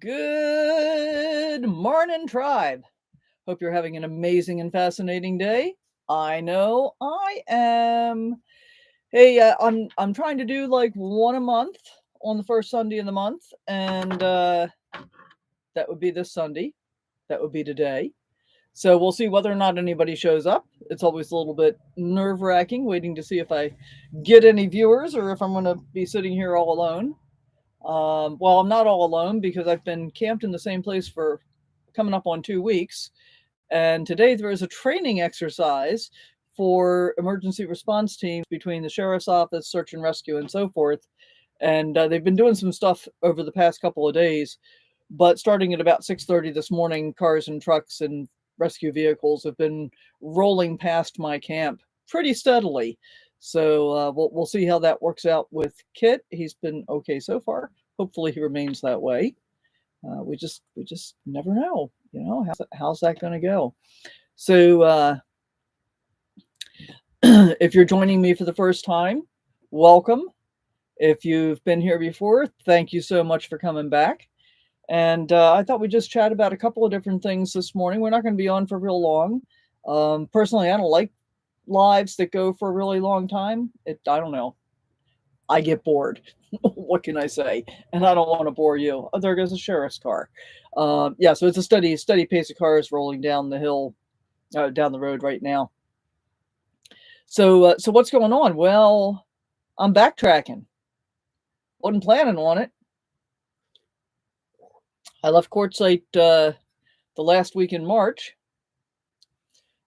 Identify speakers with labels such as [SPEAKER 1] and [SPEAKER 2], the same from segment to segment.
[SPEAKER 1] Good morning, tribe. Hope you're having an amazing and fascinating day. I know I am. Hey, I'm trying to do like one a month on the first Sunday of the month, and that would be this Sunday. That would be today. So we'll see whether or not anybody shows up. It's always a little bit nerve wracking waiting to see if I get any viewers or if I'm going to be sitting here all alone. Well, I'm not all alone because I've been camped in the same place for coming up on 2 weeks. And today there is a training exercise for emergency response teams between the sheriff's office, search and rescue, and so forth. And they've been doing some stuff over the past couple of days. But starting at about 6:30 this morning, cars and trucks and rescue vehicles have been rolling past my camp pretty steadily. So we'll see how that works out with Kit. He's been okay so far. Hopefully he remains that way. We just never know, how's that going to go. So if you're joining me for the first time, welcome. If you've been here before, thank you so much for coming back. And I thought we'd just chat about a couple of different things this morning. We're not going to be on for real long. Personally, I don't like lives that go for a really long time. I don't know. I get bored. What can I say? And I don't want to bore you. Oh, there goes a sheriff's car. Yeah, so it's a steady pace of cars rolling down the hill, down the road right now. So what's going on? Well, I'm backtracking. Wasn't planning on it. I left Quartzsite the last week in March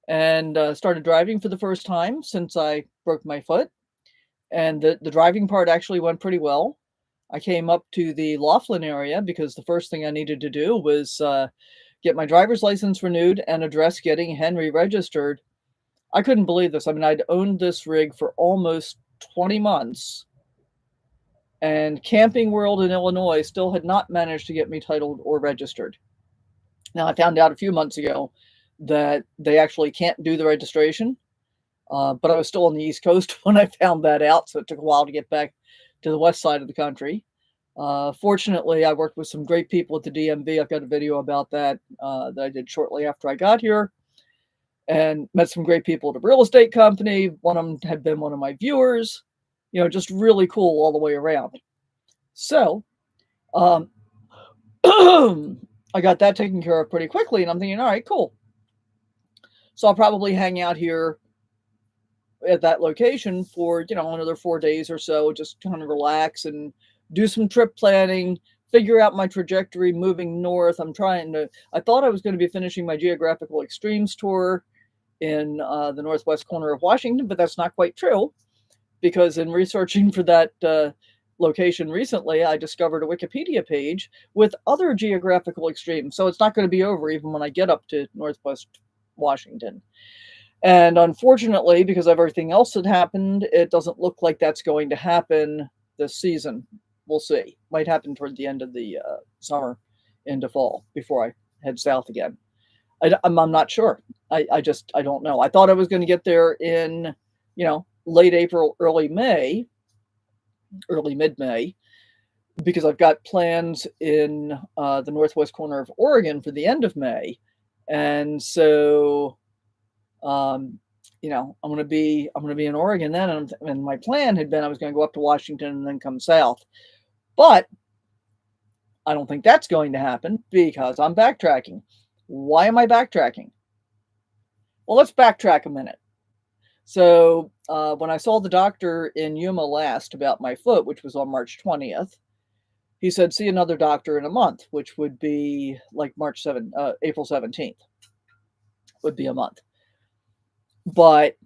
[SPEAKER 1] and started driving for the first time since I broke my foot. And the driving part actually went pretty well. I came up to the Laughlin area because the first thing I needed to do was get my driver's license renewed and address getting Henry registered. I couldn't believe this. I mean, I'd owned this rig for almost 20 months, and Camping World in Illinois still had not managed to get me titled or registered. Now, I found out a few months ago that they actually can't do the registration, but I was still on the East Coast when I found that out, so it took a while to get back to the west side of the country. Fortunately, I worked with some great people at the DMV. I've got a video about that that I did shortly after I got here, and met some great people at a real estate company. One of them had been one of my viewers, just really cool all the way around. So I got that taken care of pretty quickly, and I'm thinking, all right, cool. So I'll probably hang out here at that location for, another 4 days or so, just kind of relax and do some trip planning, figure out my trajectory moving north. I thought I was going to be finishing my Geographical Extremes tour in the northwest corner of Washington, but that's not quite true, because in researching for that location recently, I discovered a Wikipedia page with other geographical extremes. So it's not going to be over even when I get up to northwest Washington. And unfortunately, because of everything else that happened, it doesn't look like that's going to happen this season. We'll see. Might happen toward the end of the summer into fall before I head south again. I'm not sure. I don't know. I thought I was going to get there in, late April, early mid-May, because I've got plans in the northwest corner of Oregon for the end of May. And so, I'm going to be in Oregon then. And my plan had been I was going to go up to Washington and then come south. But I don't think that's going to happen because I'm backtracking. Why am I backtracking? Well, let's backtrack a minute. So when I saw the doctor in Yuma last about my foot, which was on March 20th, he said, see another doctor in a month, which would be like April 17th would be a month. But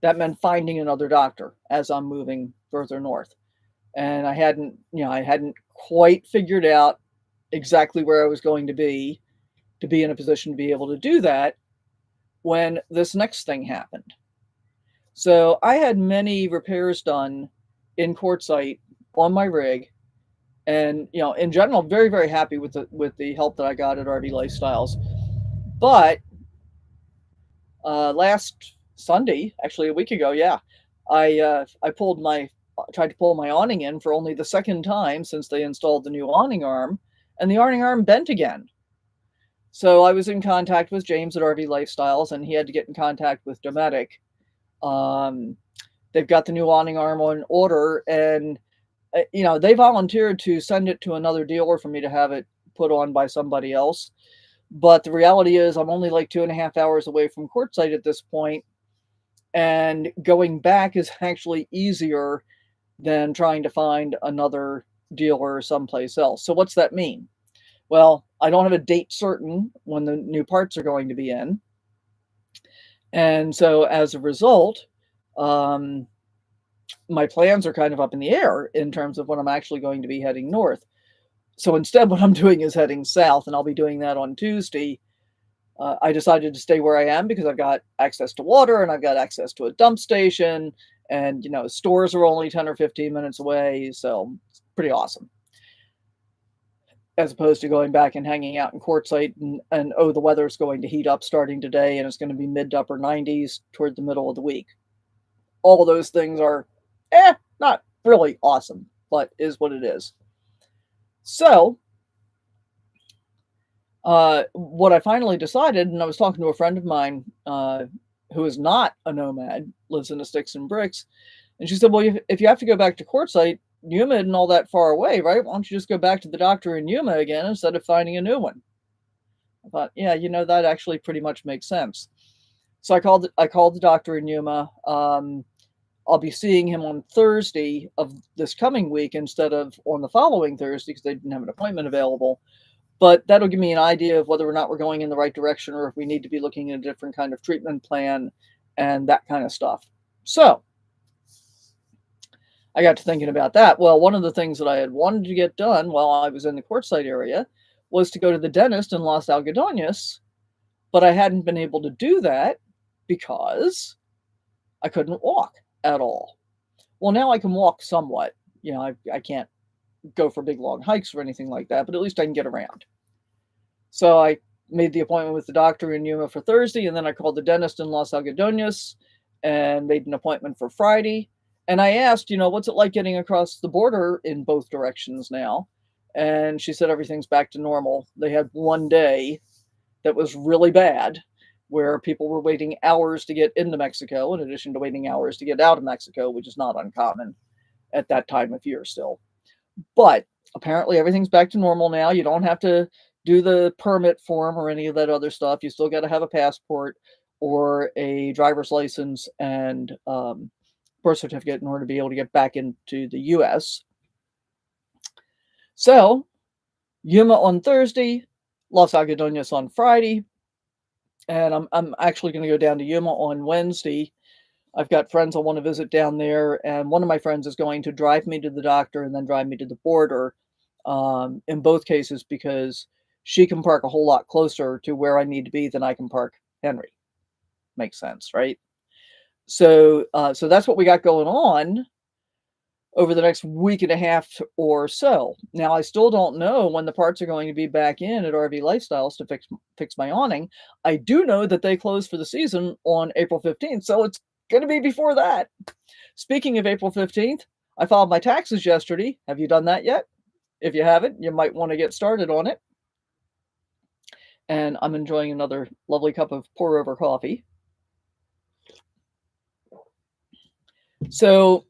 [SPEAKER 1] that meant finding another doctor as I'm moving further north. And I hadn't quite figured out exactly where I was going to be in a position to be able to do that when this next thing happened. So I had many repairs done in Quartzsite on my rig, and in general, very, very happy with the help that I got at RV Lifestyles. But last Sunday, actually a week ago, I tried to pull my awning in for only the second time since they installed the new awning arm, and the Awning arm bent again. So I was in contact with James at RV Lifestyles, and he had to get in contact with Dometic. Um, they've got the new Awning arm on order, and they volunteered to send it to another dealer for me to have it put on by somebody else. But the reality is, I'm only like 2.5 hours away from Quartzsite at this point, and going back is actually easier than trying to find another dealer someplace else. So what's that mean? Well, I don't have a date certain when the new parts are going to be in. And so as a result, my plans are kind of up in the air in terms of when I'm actually going to be heading north. So instead, what I'm doing is heading south, and I'll be doing that on Tuesday. I decided to stay where I am because I've got access to water and I've got access to a dump station, and stores are only 10 or 15 minutes away, so it's pretty awesome. As opposed to going back and hanging out in Quartzsite and oh, the weather's going to heat up starting today and it's going to be mid to upper 90s toward the middle of the week. All of those things are not really awesome, but is what it is. So what I finally decided, and I was talking to a friend of mine who is not a nomad, lives in the sticks and bricks, and she said, well, if you have to go back to Quartzsite, Yuma isn't all that far away, right? Why don't you just go back to the doctor in Yuma again instead of finding a new one? I thought, yeah, that actually pretty much makes sense. So I called the doctor in Yuma. I'll be seeing him on Thursday of this coming week instead of on the following Thursday because they didn't have an appointment available. But that'll give me an idea of whether or not we're going in the right direction or if we need to be looking at a different kind of treatment plan and that kind of stuff. So I got to thinking about that. Well, one of the things that I had wanted to get done while I was in the Quartzsite area was to go to the dentist in Los Algodones, but I hadn't been able to do that because I couldn't walk at all. Well, now I can walk somewhat. I can't go for big long hikes or anything like that, but at least I can get around. So I made the appointment with the doctor in Yuma for Thursday, and then I called the dentist in Los Algodones and made an appointment for Friday. And I asked, what's it like getting across the border in both directions now? And she said everything's back to normal. They had one day that was really bad where people were waiting hours to get into Mexico in addition to waiting hours to get out of Mexico, which is not uncommon at that time of year still. But apparently everything's back to normal now. You don't have to do the permit form or any of that other stuff. You still got to have a passport or a driver's license and birth certificate in order to be able to get back into the U.S. So Yuma on Thursday, Los Algodones on Friday, and I'm actually going to go down to Yuma on Wednesday. I've got friends I want to visit down there, and one of my friends is going to drive me to the doctor and then drive me to the border in both cases because she can park a whole lot closer to where I need to be than I can park Henry. Makes sense, right? So that's what we got going on over the next week and a half or so. Now, I still don't know when the parts are going to be back in at RV Lifestyles to fix my awning. I do know that they close for the season on April 15th, so it's going to be before that. Speaking of April 15th, I filed my taxes yesterday. Have you done that yet? If you haven't, you might want to get started on it. And I'm enjoying another lovely cup of pour-over coffee. So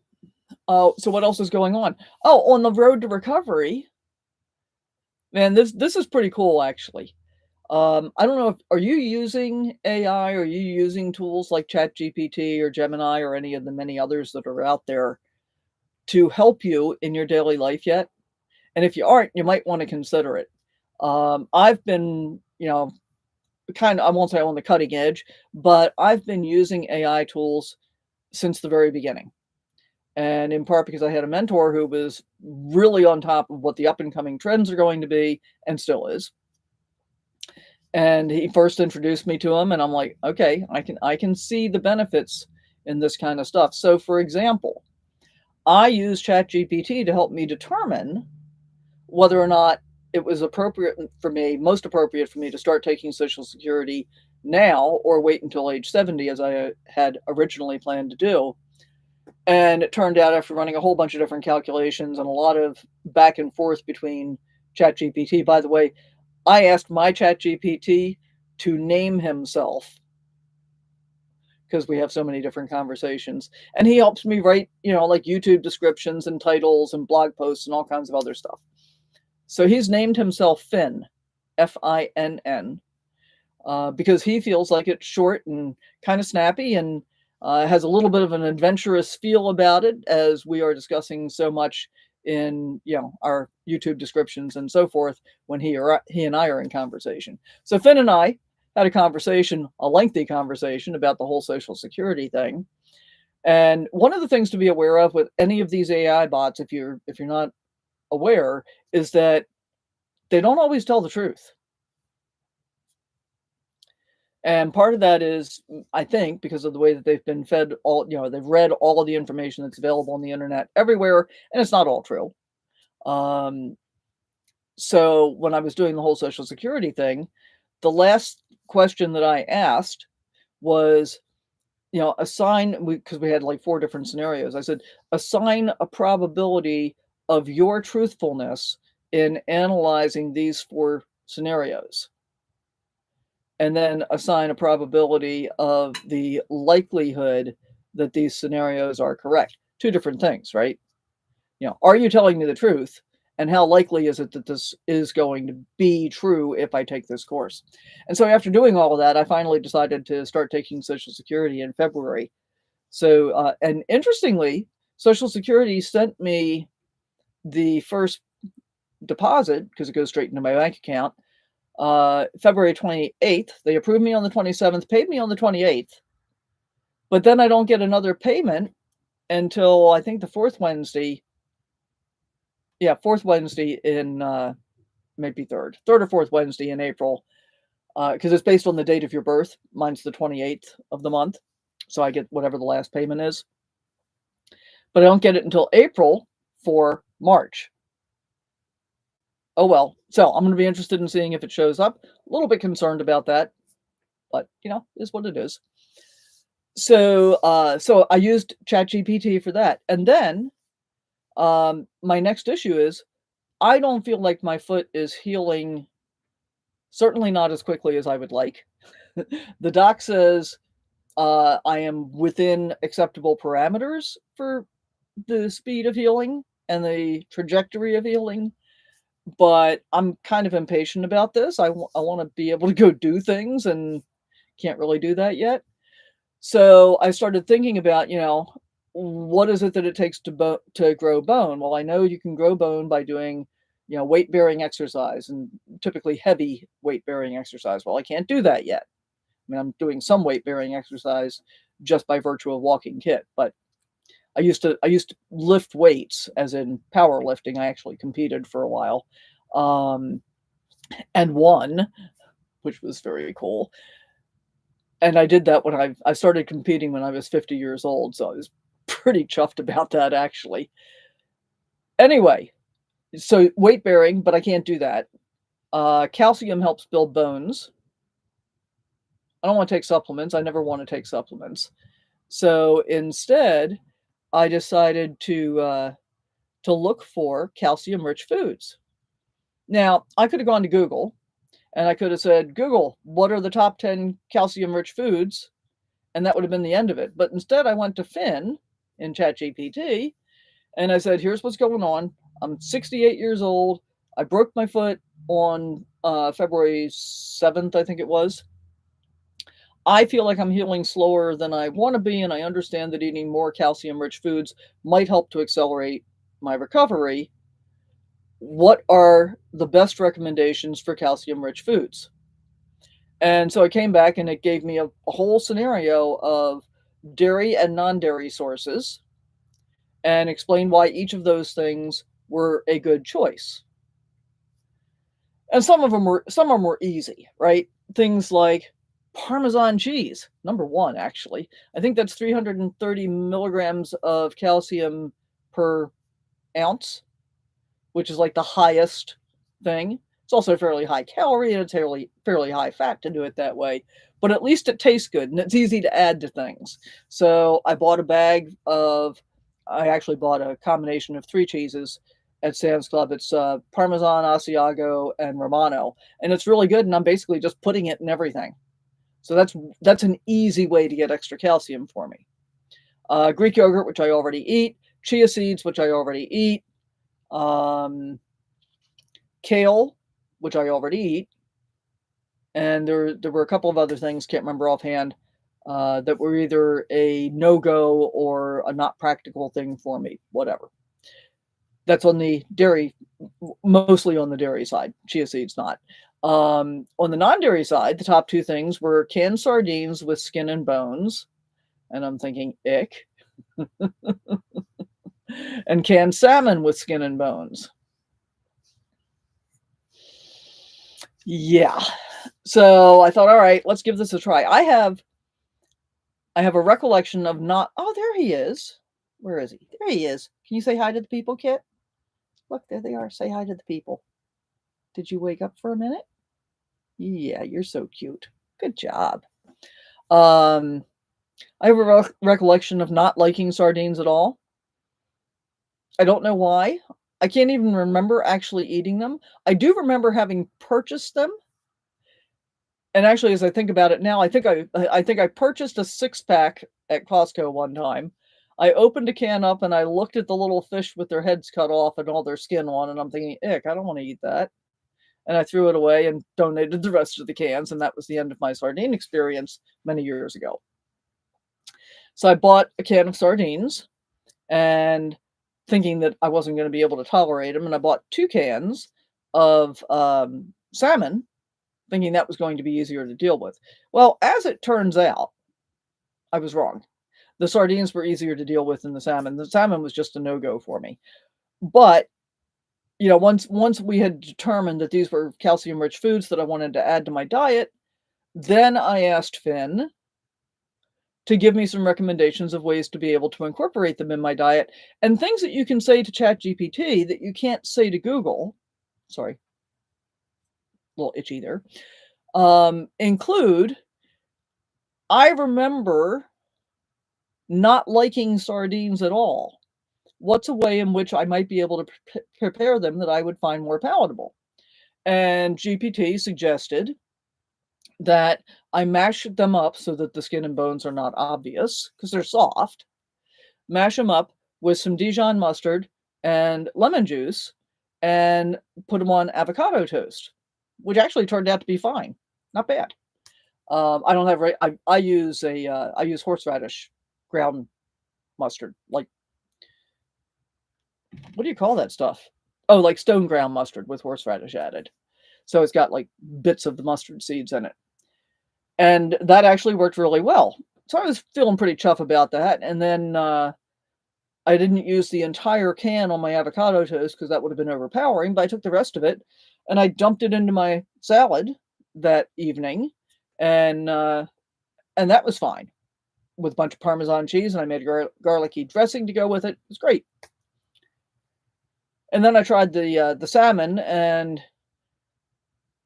[SPEAKER 1] what else is going on? Oh, on the road to recovery, man, this is pretty cool, actually. I don't know, are you using AI? Are you using tools like ChatGPT or Gemini or any of the many others that are out there to help you in your daily life yet? And if you aren't, you might want to consider it. I've been, I won't say on the cutting edge, but I've been using AI tools since the very beginning. And in part because I had a mentor who was really on top of what the up and coming trends are going to be and still is. And he first introduced me to him, and I'm like, okay, I can see the benefits in this kind of stuff. So for example, I use ChatGPT to help me determine whether or not it was most appropriate for me to start taking Social Security now or wait until age 70 as I had originally planned to do. And it turned out after running a whole bunch of different calculations and a lot of back and forth between ChatGPT. By the way, I asked my ChatGPT to name himself because we have so many different conversations. And he helps me write, like YouTube descriptions and titles and blog posts and all kinds of other stuff. So he's named himself Finn, Finn, because he feels like it's short and kind of snappy and has a little bit of an adventurous feel about it, as we are discussing so much in our YouTube descriptions and so forth when he and I are in conversation. So Finn and I had a lengthy conversation about the whole Social Security thing. And one of the things to be aware of with any of these AI bots, if you're not aware, is that they don't always tell the truth. And part of that is, I think, because of the way that they've been fed they've read all of the information that's available on the internet everywhere, and it's not all true. Um, so when I was doing the whole Social Security thing, the last question that I asked was, assign, because we had like 4 different scenarios. I said, assign a probability of your truthfulness in analyzing these 4 scenarios, and then assign a probability of the likelihood that these scenarios are correct. 2 different things, right? Are you telling me the truth? And how likely is it that this is going to be true if I take this course? And so after doing all of that, I finally decided to start taking Social Security in February. So, and interestingly, Social Security sent me the first deposit, because it goes straight into my bank account, February 28th. They approved me on the 27th, paid me on the 28th. But then I don't get another payment until I think the fourth Wednesday. Yeah, fourth Wednesday in maybe third or fourth Wednesday in April, because it's based on the date of your birth. Mine's the 28th of the month, so I get whatever the last payment is. But I don't get it until April for March. Oh well. So I'm going to be interested in seeing if it shows up. A little bit concerned about that, but is what it is. So so I used ChatGPT for that, and then my next issue is I don't feel like my foot is healing, certainly not as quickly as I would like. The doc says I am within acceptable parameters for the speed of healing and the trajectory of healing, but I'm kind of impatient about this. I want to be able to go do things and can't really do that yet. So I started thinking about, what is it that it takes to grow bone? Well, I know you can grow bone by doing, weight bearing exercise, and typically heavy weight bearing exercise. Well, I can't do that yet. I mean, I'm doing some weight bearing exercise just by virtue of walking KIT, but I used to lift weights, as in powerlifting. I actually competed for a while, and won, which was very cool. And I did that when I started competing when I was 50 years old, so I was pretty chuffed about that, actually. Anyway, so weight bearing, but I can't do that. Calcium helps build bones. I don't want to take supplements. I never want to take supplements. So instead, I decided to look for calcium-rich foods. Now, I could have gone to Google, and I could have said, Google, what are the top 10 calcium-rich foods? And that would have been the end of it. But instead, I went to Finn in ChatGPT, and I said, here's what's going on. I'm 68 years old. I broke my foot on February 7th, I think it was. I feel like I'm healing slower than I want to be, and I understand that eating more calcium-rich foods might help to accelerate my recovery. What are the best recommendations for calcium-rich foods? And so I came back, and it gave me a whole scenario of dairy and non-dairy sources, and explained why each of those things were a good choice. And some are more easy, right? Things like Parmesan cheese, number 1, actually. I think that's 330 milligrams of calcium per ounce, which is like the highest thing. It's also fairly high calorie, and it's fairly high fat to do it that way. But at least it tastes good, and it's easy to add to things. So I actually bought a combination of 3 cheeses, at Sam's Club. It's Parmesan, Asiago, and Romano, and it's really good. And I'm basically just putting it in everything. So that's an easy way to get extra calcium for me. Greek yogurt, which I already eat. Chia seeds, which I already eat. Kale, which I already eat. And there were a couple of other things, can't remember offhand, that were either a no-go or a not practical thing for me, whatever. That's on the dairy, mostly on the dairy side. Chia seeds not. On the non-dairy side, the top two things were canned sardines with skin and bones, and I'm thinking ick, and canned salmon with skin and bones. Yeah. So I thought, all right, let's give this a try. I have a recollection of not. Oh, there he is. Where is he? There he is. Can you say hi to the people, Kit? Look, there they are. Say hi to the people. Did you wake up for a minute? Yeah, you're so cute. Good job. I have a recollection of not liking sardines at all. I don't know why. I can't even remember actually eating them. I do remember having purchased them. And actually, as I think about it now, I think I purchased a 6-pack at Costco one time. I opened a can up and I looked at the little fish with their heads cut off and all their skin on, and I'm thinking, ick, I don't want to eat that. And I threw it away and donated the rest of the cans, and that was the end of my sardine experience many years ago. So I bought a can of sardines, and thinking that I wasn't going to be able to tolerate them, and I bought 2 cans of salmon, thinking that was going to be easier to deal with. Well, as it turns out, I was wrong. The sardines were easier to deal with than the salmon. The salmon was just a no-go for me. But, once we had determined that these were calcium-rich foods that I wanted to add to my diet, then I asked Finn to give me some recommendations of ways to be able to incorporate them in my diet, and things that you can say to ChatGPT that you can't say to Google. Sorry. A little itchy there. Include, I remember not liking sardines at all. What's a way in which I might be able to prepare them that I would find more palatable? And GPT suggested that I mash them up so that the skin and bones are not obvious because they're soft. Mash them up with some Dijon mustard and lemon juice and put them on avocado toast, which actually turned out to be fine. Not bad. I don't have, I use I use horseradish ground mustard. Like, what do you call that stuff? Oh, like stone ground mustard with horseradish added. So it's got like bits of the mustard seeds in it. And that actually worked really well. So I was feeling pretty chuff about that. And then I didn't use the entire can on my avocado toast because that would have been overpowering, but I took the rest of it and I dumped it into my salad that evening. And that was fine with a bunch of Parmesan cheese, and I made a garlicky dressing to go with it. It was great. And then I tried the salmon, and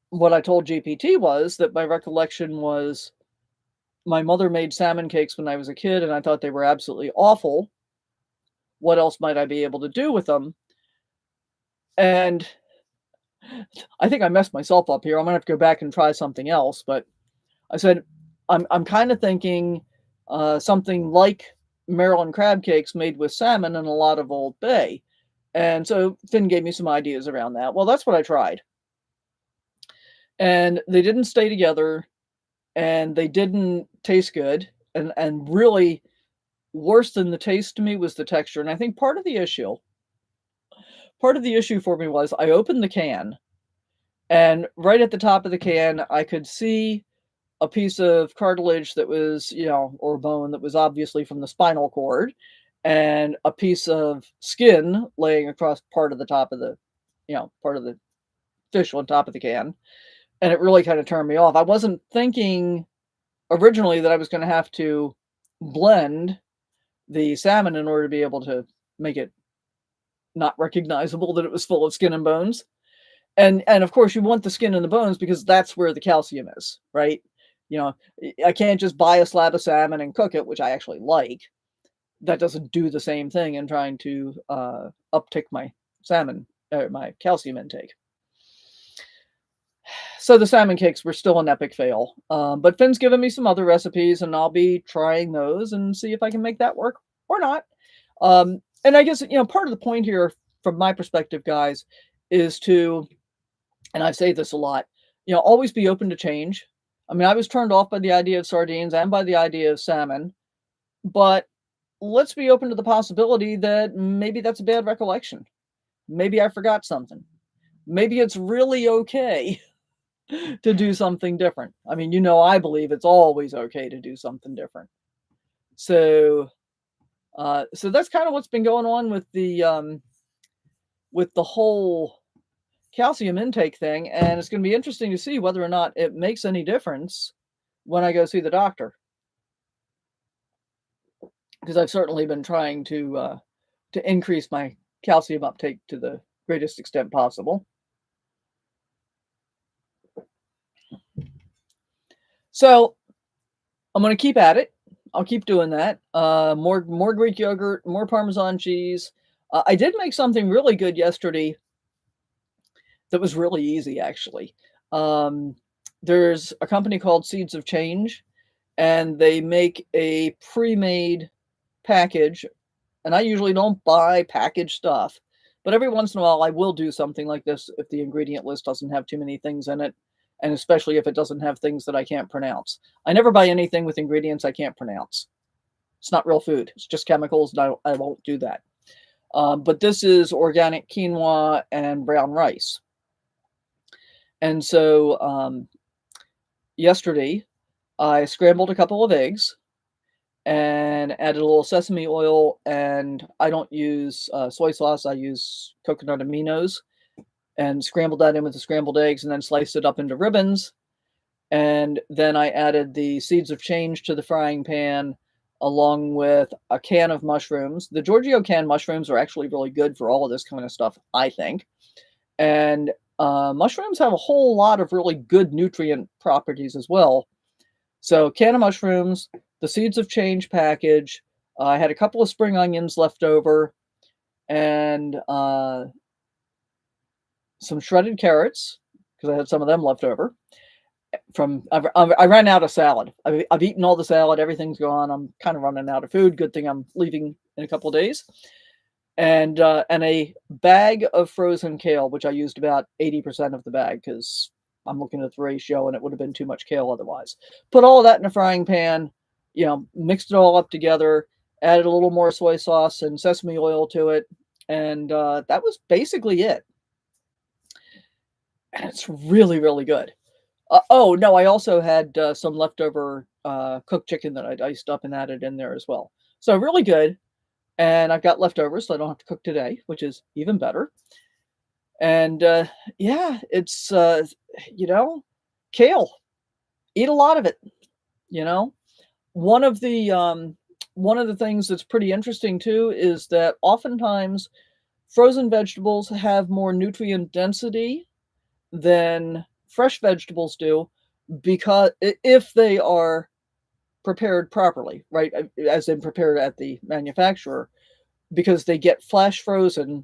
[SPEAKER 1] what I told GPT was that my recollection was my mother made salmon cakes when I was a kid, and I thought they were absolutely awful. What else might I be able to do with them? And I think I messed myself up here. I'm gonna have to go back and try something else. But I said, I'm kind of thinking something like Maryland crab cakes made with salmon and a lot of Old Bay. And so Finn gave me some ideas around that. Well, that's what I tried. And they didn't stay together, and they didn't taste good. And really worse than the taste to me was the texture. And I think part of the issue for me was I opened the can, and right at the top of the can, I could see a piece of cartilage that was, or bone that was obviously from the spinal cord, and a piece of skin laying across part of the top of the, part of the fish on top of the can. And it really kind of turned me off. I wasn't thinking originally that I was going to have to blend the salmon in order to be able to make it not recognizable that it was full of skin and bones. And of course you want the skin and the bones because that's where the calcium is, right? I can't just buy a slab of salmon and cook it, which I actually like. That doesn't do the same thing in trying to uptick my salmon or my calcium intake. So the salmon cakes were still an epic fail. But Finn's given me some other recipes, and I'll be trying those and see if I can make that work or not. And I guess, part of the point here, from my perspective, guys, is to, and I say this a lot, always be open to change. I mean, I was turned off by the idea of sardines and by the idea of salmon, but let's be open to the possibility that maybe that's a bad recollection. Maybe I forgot something. Maybe it's really okay to do something different. I mean, I believe it's always okay to do something different. So that's kind of what's been going on with the whole calcium intake thing, and it's going to be interesting to see whether or not it makes any difference when I go see the doctor, because I've certainly been trying to increase my calcium uptake to the greatest extent possible. So I'm going to keep at it. I'll keep doing that. More Greek yogurt, more Parmesan cheese. I did make something really good yesterday that was really easy, actually. There's a company called Seeds of Change, and they make a pre-made package. And I usually don't buy packaged stuff, but every once in a while I will do something like this if the ingredient list doesn't have too many things in it, and especially if it doesn't have things that I can't pronounce. I never buy anything with ingredients I can't pronounce. It's not real food. It's just chemicals, and I won't do that. But this is organic quinoa and brown rice. And so yesterday I scrambled a couple of eggs and added a little sesame oil, and I don't use soy sauce. I use coconut aminos, and scrambled that in with the scrambled eggs, and then sliced it up into ribbons. And then I added the Seeds of Change to the frying pan, along with a can of mushrooms. The Giorgio canned mushrooms are actually really good for all of this kind of stuff, I think. And mushrooms have a whole lot of really good nutrient properties as well. So can of mushrooms, the Seeds of Change package. I had a couple of spring onions left over, and some shredded carrots, because I had some of them left over. I ran out of salad. I've eaten all the salad. Everything's gone. I'm kind of running out of food. Good thing I'm leaving in a couple of days. And a bag of frozen kale, which I used about 80% of the bag because I'm looking at the ratio and it would have been too much kale otherwise. Put all of that in a frying pan, mixed it all up together, added a little more soy sauce and sesame oil to it, and that was basically it. And it's really, really good. Oh, no, I also had some leftover cooked chicken that I diced up and added in there as well. So really good. And I've got leftovers, so I don't have to cook today, which is even better. And yeah, it's, kale. Eat a lot of it, One of the things that's pretty interesting too is that oftentimes frozen vegetables have more nutrient density than fresh vegetables do, because if they are prepared properly, right? As in prepared at the manufacturer, because they get flash frozen,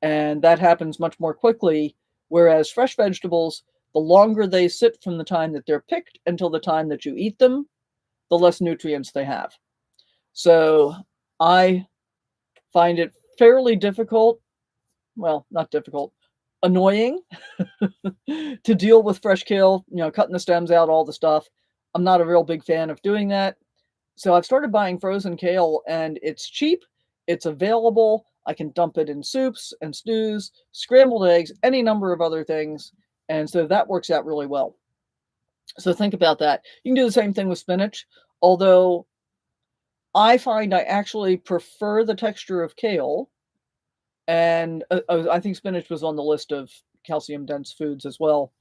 [SPEAKER 1] and that happens much more quickly. Whereas fresh vegetables, the longer they sit from the time that they're picked until the time that you eat them, the less nutrients they have. So I find it fairly difficult, well, not difficult, annoying to deal with fresh kale, cutting the stems out, all the stuff. I'm not a real big fan of doing that. So I've started buying frozen kale, and it's cheap, it's available. I can dump it in soups and stews, scrambled eggs, any number of other things. And so that works out really well. So think about that. You can do the same thing with spinach, although I find I actually prefer the texture of kale. And I think spinach was on the list of calcium-dense foods as well,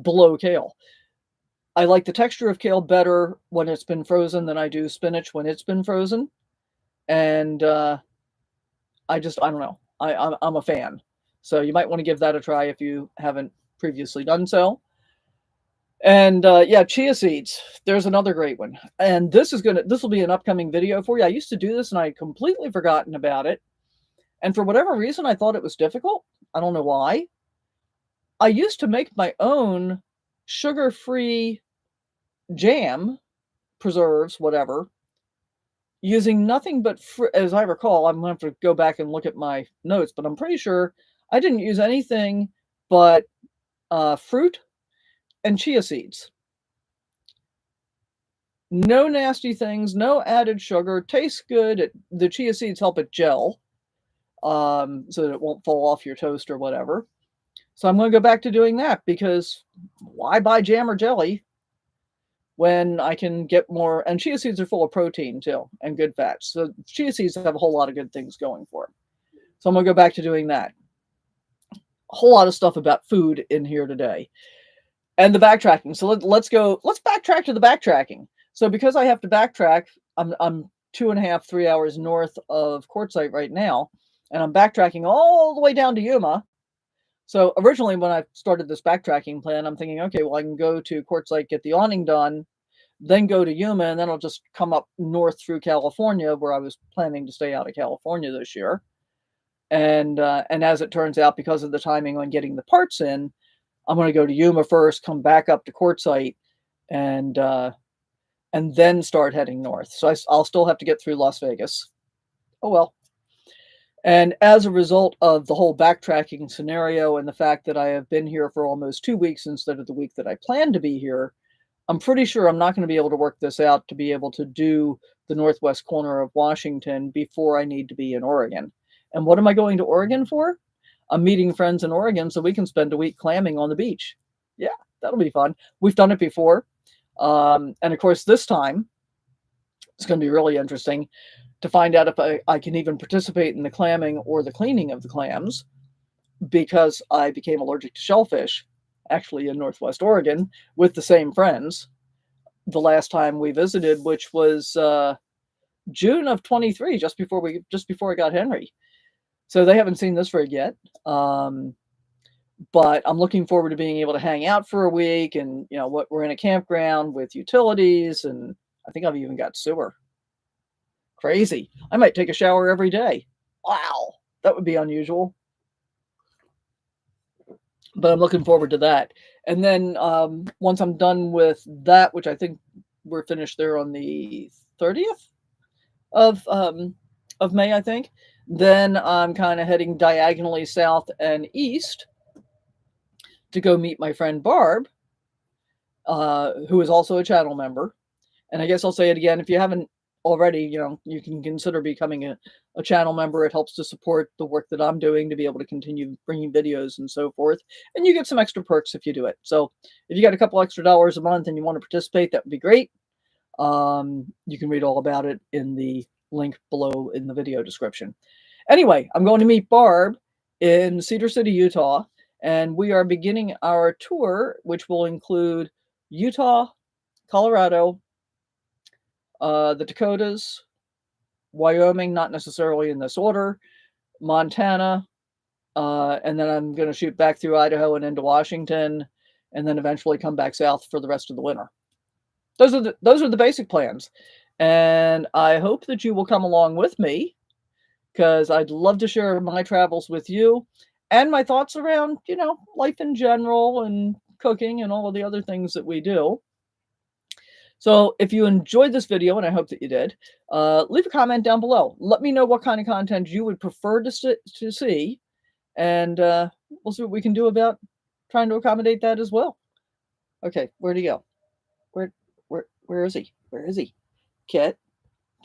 [SPEAKER 1] below kale. I like the texture of kale better when it's been frozen than I do spinach when it's been frozen. And I don't know. I'm a fan. So you might want to give that a try if you haven't previously done so. And yeah, chia seeds. There's another great one. And this will be an upcoming video for you. I used to do this and I had completely forgotten about it. And for whatever reason, I thought it was difficult. I don't know why. I used to make my own sugar-free jam, preserves, whatever, using nothing but, as I recall, I'm going to have to go back and look at my notes, but I'm pretty sure I didn't use anything but fruit and chia seeds. No nasty things, no added sugar, tastes good. The chia seeds help it gel so that it won't fall off your toast or whatever. So I'm going to go back to doing that because why buy jam or jelly when I can get more? And chia seeds are full of protein too and good fats. So chia seeds have a whole lot of good things going for them. So I'm going to go back to doing that. A whole lot of stuff about food in here today. And the backtracking. So let's backtrack to the backtracking. So because I have to backtrack, I'm 2.5, 3 hours north of Quartzsite right now, and I'm backtracking all the way down to Yuma. So originally when I started this backtracking plan, I'm thinking, okay, well, I can go to Quartzsite, get the awning done, then go to Yuma, and then I'll just come up north through California, where I was planning to stay out of California this year. And as it turns out, because of the timing on getting the parts in, I'm going to go to Yuma first, come back up to Quartzsite, and then start heading north. So I'll still have to get through Las Vegas. Oh well. And as a result of the whole backtracking scenario and the fact that I have been here for almost 2 weeks instead of the week that I planned to be here, I'm pretty sure I'm not going to be able to work this out to be able to do the northwest corner of Washington before I need to be in Oregon. And what am I going to Oregon for? I'm meeting friends in Oregon so we can spend a week clamming on the beach. Yeah, that'll be fun. We've done it before. And of course, this time, it's going to be really interesting to find out if I can even participate in the clamming or the cleaning of the clams, because I became allergic to shellfish, actually in Northwest Oregon, with the same friends the last time we visited, which was June of 23, just before I got Henry. So they haven't seen this rig yet. But I'm looking forward to being able to hang out for a week, and we're in a campground with utilities, and I think I've even got sewer. Crazy. I might take a shower every day. Wow, that would be unusual. But I'm looking forward to that. And then once I'm done with that, which I think we're finished there on the 30th of May, I think, then I'm kind of heading diagonally south and east to go meet my friend Barb, who is also a channel member. And I guess I'll say it again, if you haven't already, you can consider becoming a channel member. It helps to support the work that I'm doing to be able to continue bringing videos and so forth. And you get some extra perks if you do it. So if you got a couple extra dollars a month and you want to participate, that would be great. You can read all about it in the link below in the video description. Anyway, I'm going to meet Barb in Cedar City, Utah, and we are beginning our tour, which will include Utah, Colorado, the Dakotas, Wyoming, not necessarily in this order, Montana, and then I'm going to shoot back through Idaho and into Washington, and then eventually come back south for the rest of the winter. Those are the basic plans, and I hope that you will come along with me, because I'd love to share my travels with you and my thoughts around, life in general and cooking and all of the other things that we do. So if you enjoyed this video, and I hope that you did, leave a comment down below. Let me know what kind of content you would prefer to see, and we'll see what we can do about trying to accommodate that as well. Okay, where'd he go? Where is he? Where is he? Kit,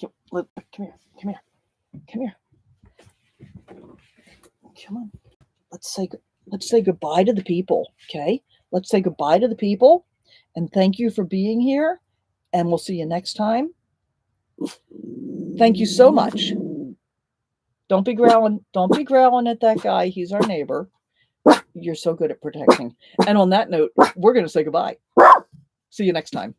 [SPEAKER 1] come here. Come on. Let's say goodbye to the people, okay? Let's say goodbye to the people, and thank you for being here, and we'll see you next time. Thank you so much. Don't be growling at that guy. He's our neighbor. You're so good at protecting. And on that note, we're going to say goodbye. See you next time.